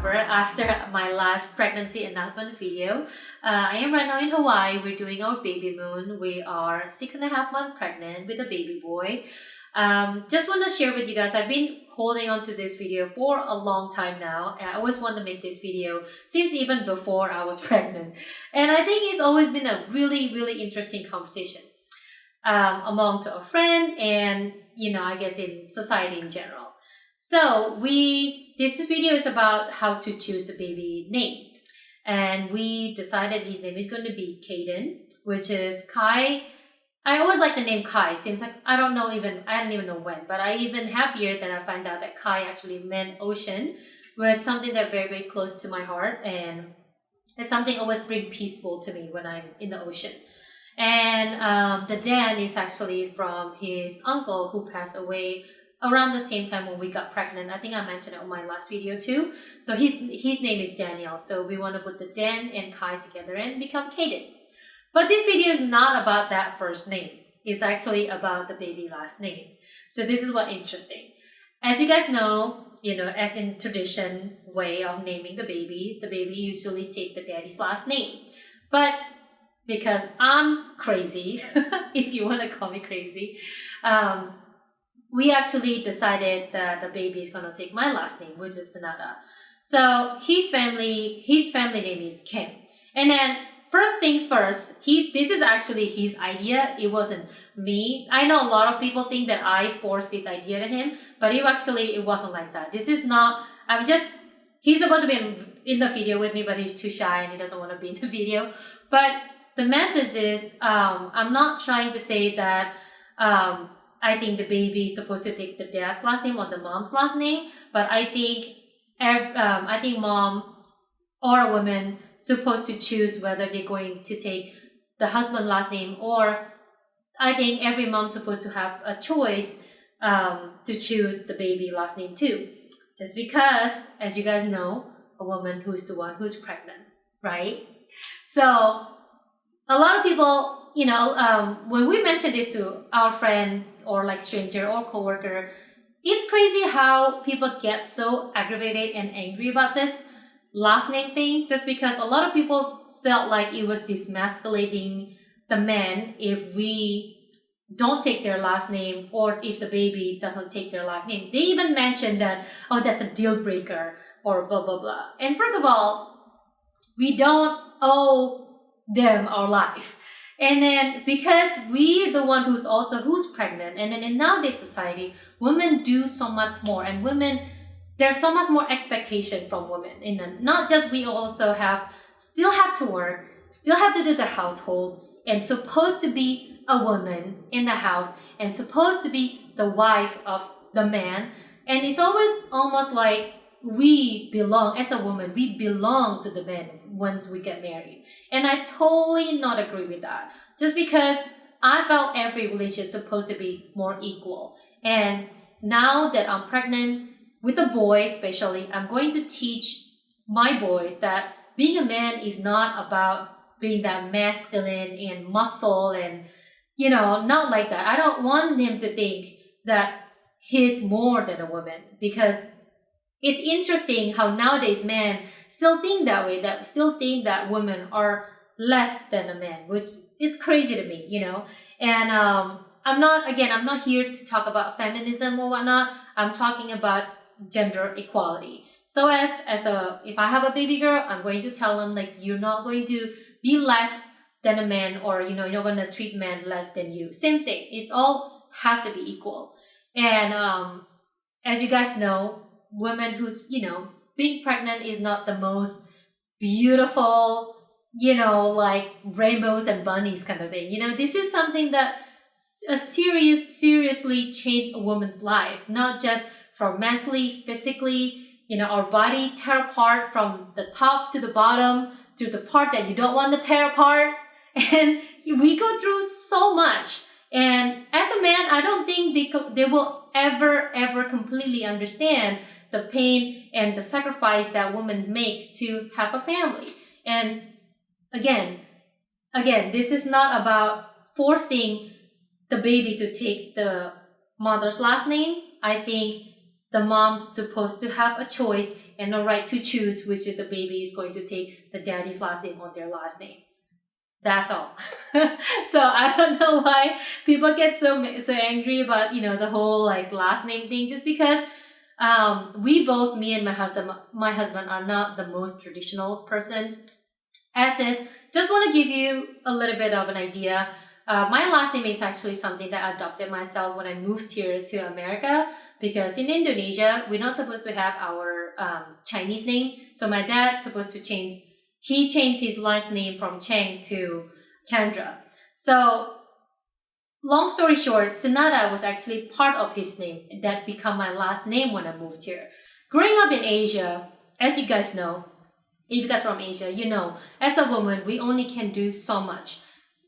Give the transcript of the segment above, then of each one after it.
recover after my last pregnancy announcement video. I am right now in Hawaii. We're doing our baby moon. We are 6.5 months pregnant with a baby boy. Just want to share with you guys, I've been holding on to this video for a long time now. I always want to make this video since even before I was pregnant. And I think it's always been a really interesting conversation among a friend and, I guess in society in general. So this video is about how to choose the baby name. And we decided his name is going to be Caden, which is Kai. I always like the name Kai since I don't even know when, but I even happier that I find out that Kai actually meant ocean, which is something that very close to my heart, and it's something always bring peaceful to me when I'm in the ocean. And the Dan is actually from his uncle who passed away around the same time when we got pregnant. I think I mentioned it on my last video too. So his name is Daniel. So we want to put the Dan and Kai together and become Caden. But this video is not about that first name. It's actually about the baby last name. So this is what's interesting. As you guys know, as in tradition way of naming the baby usually take the daddy's last name. But because I'm crazy, if you want to call me crazy, we actually decided that the baby is going to take my last name, which is Sanada. So his family name is Kim. And then first things first, this is actually his idea. It wasn't me. I know a lot of people think that I forced this idea to him, but it wasn't like that. This is not, he's supposed to be in the video with me, but he's too shy and he doesn't want to be in the video. But the message is, I'm not trying to say that I think the baby is supposed to take the dad's last name or the mom's last name, but I think mom or a woman supposed to choose whether they're going to take the husband's last name, or I think every mom's supposed to have a choice to choose the baby last name too. Just because, as you guys know, a woman who's the one who's pregnant, right? So a lot of people, when we mention this to our friend or like stranger or coworker, it's crazy how people get so aggravated and angry about this last name thing, just because a lot of people felt like it was demasculating the men if we don't take their last name or if the baby doesn't take their last name. They even mentioned that, oh, that's a deal breaker or blah, blah, blah. And first of all, we don't owe them our life. And then because we're the one who's pregnant, and then in nowadays society, women do so much more, and there's so much more expectation from women. And not just we also still have to work, still have to do the household, and supposed to be a woman in the house, and supposed to be the wife of the man. And it's always almost like we belong, as a woman, we belong to the man once we get married. And I totally not agree with that. Just because I felt every relationship is supposed to be more equal. And now that I'm pregnant with a boy especially, I'm going to teach my boy that being a man is not about being that masculine and muscle and, not like that. I don't want him to think that he's more than a woman, because it's interesting how nowadays men still think that way, that still think that women are less than a man, which is crazy to me, And I'm not here to talk about feminism or whatnot. I'm talking about gender equality. So if I have a baby girl, I'm going to tell them, like, you're not going to be less than a man, or you're not going to treat men less than you. Same thing. It's all has to be equal. And as you guys know, women who's being pregnant is not the most beautiful, like rainbows and bunnies kind of thing. This is something that seriously changed a woman's life, not just from mentally, physically, our body tear apart from the top to the bottom to the part that you don't want to tear apart. And we go through so much. And as a man, I don't think they will ever completely understand the pain and the sacrifice that women make to have a family. And again, this is not about forcing the baby to take the mother's last name. I think the mom's supposed to have a choice and no right to choose which is the baby is going to take the daddy's last name or their last name. That's all. So I don't know why people get so angry about the whole like last name thing, just because we both, me and my husband are not the most traditional person. As is, just want to give you a little bit of an idea. My last name is actually something that I adopted myself when I moved here to America, because in Indonesia we're not supposed to have our Chinese name. So my dad's supposed to change. He changed his last name from Cheng to Chandra. So long story short, Sanada was actually part of his name that became my last name when I moved here. Growing up in Asia, as you guys know, if you guys are from Asia, as a woman, we only can do so much.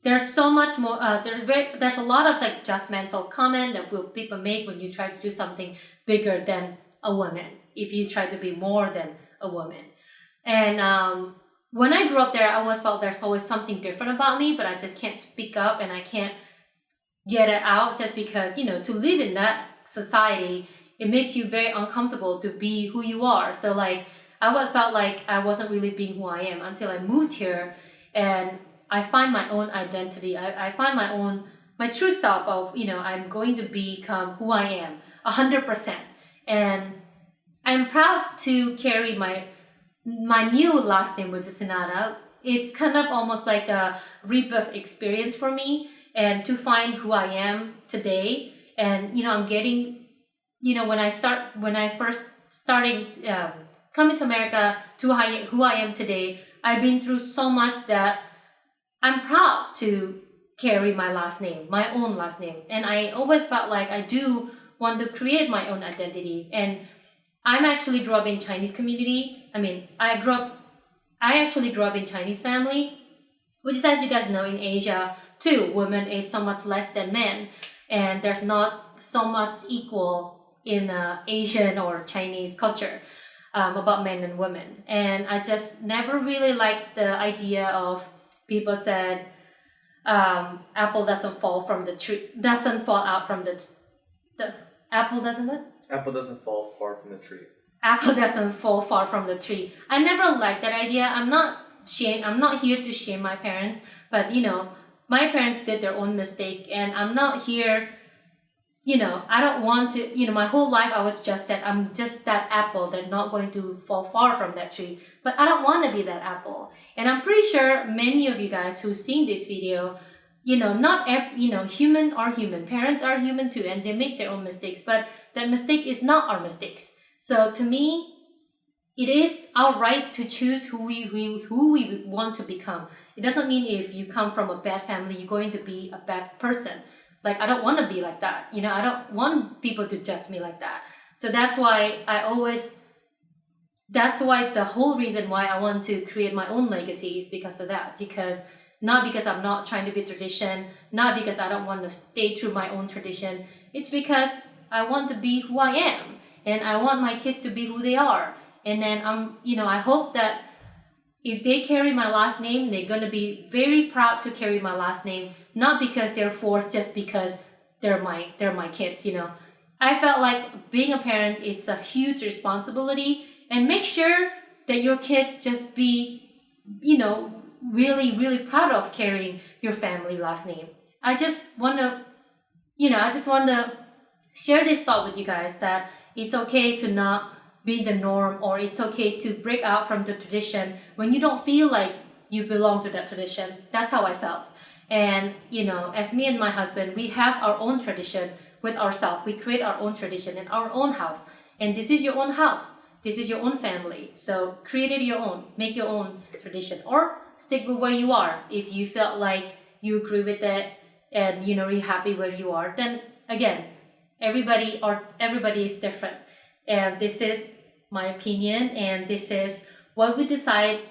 There's so much more. There's a lot of like judgmental comment that people make when you try to do something bigger than a woman. If you try to be more than a woman, and when I grew up there, I always felt there's always something different about me, but I just can't speak up and I can't get it out, just because, to live in that society, it makes you very uncomfortable to be who you are. So like, I felt like I wasn't really being who I am until I moved here, and I find my own identity. I find my true self of, I'm going to become who I am 100%. And I'm proud to carry my new last name, which is Sinada. It's kind of almost like a rebirth experience for me, and to find who I am today. And I'm getting, when I first starting coming to America to who I am today, I've been through so much that I'm proud to carry my last name, my own last name. And I always felt like I do want to create my own identity. And I'm actually grew up in Chinese community. I actually grew up in Chinese family, which is, as you guys know, in Asia too, women is so much less than men, and there's not so much equal in Asian or Chinese culture about men and women. And I just never really liked the idea of people said apple doesn't fall out from the apple doesn't what? Apple doesn't fall far from the tree. Apple doesn't fall far from the tree. I never liked that idea. I'm not here to shame my parents, but my parents did their own mistake, and I'm not here. I don't want to. My whole life I was just that. I'm just that apple that's not going to fall far from that tree. But I don't want to be that apple. And I'm pretty sure many of you guys who've seen this video, not every, human are human. Parents are human too, and they make their own mistakes. But that mistake is not our mistakes. So to me, it is our right to choose who we want to become. It doesn't mean if you come from a bad family, you're going to be a bad person. Like, I don't want to be like that. I don't want people to judge me like that. So that's why the whole reason why I want to create my own legacy is because of that. Not because I'm not trying to be tradition, not because I don't want to stay true my own tradition. It's because I want to be who I am. And I want my kids to be who they are. And then I hope that if they carry my last name, they're gonna be very proud to carry my last name, not because they're forced, just because they're my kids. I felt like being a parent is a huge responsibility, and make sure that your kids just be, really, really proud of carrying your family last name. I just wanna share this thought with you guys that it's okay to not be the norm, or it's okay to break out from the tradition when you don't feel like you belong to that tradition. That's how I felt. And, as me and my husband, we have our own tradition with ourselves. We create our own tradition in our own house. And this is your own house. This is your own family. So create it your own. Make your own tradition. Or stick with where you are. If you felt like you agree with it and, you're happy where you are, then again, everybody is different. And this is my opinion, and this is what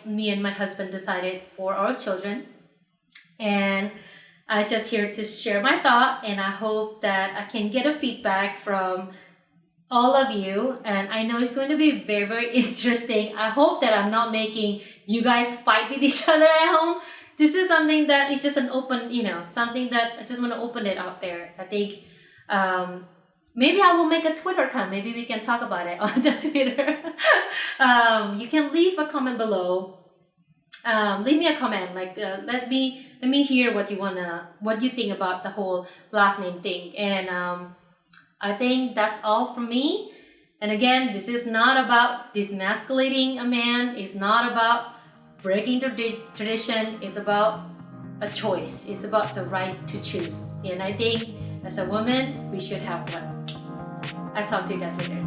me and my husband decided for our children. And I'm just here to share my thought, and I hope that I can get a feedback from all of you. And I know it's going to be very, very interesting. I hope that I'm not making you guys fight with each other at home. This is something that is just an open, something that I just want to open it out there. I think maybe I will make a Twitter account. Maybe we can talk about it on the Twitter. You can leave a comment below. Leave me a comment. Like let me hear what you think about the whole last name thing. And I think that's all from me. And again, this is not about demasculating a man. It's not about breaking tradition. It's about a choice. It's about the right to choose. And I think as a woman, we should have one. I'll talk to you guys later.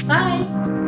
Bye!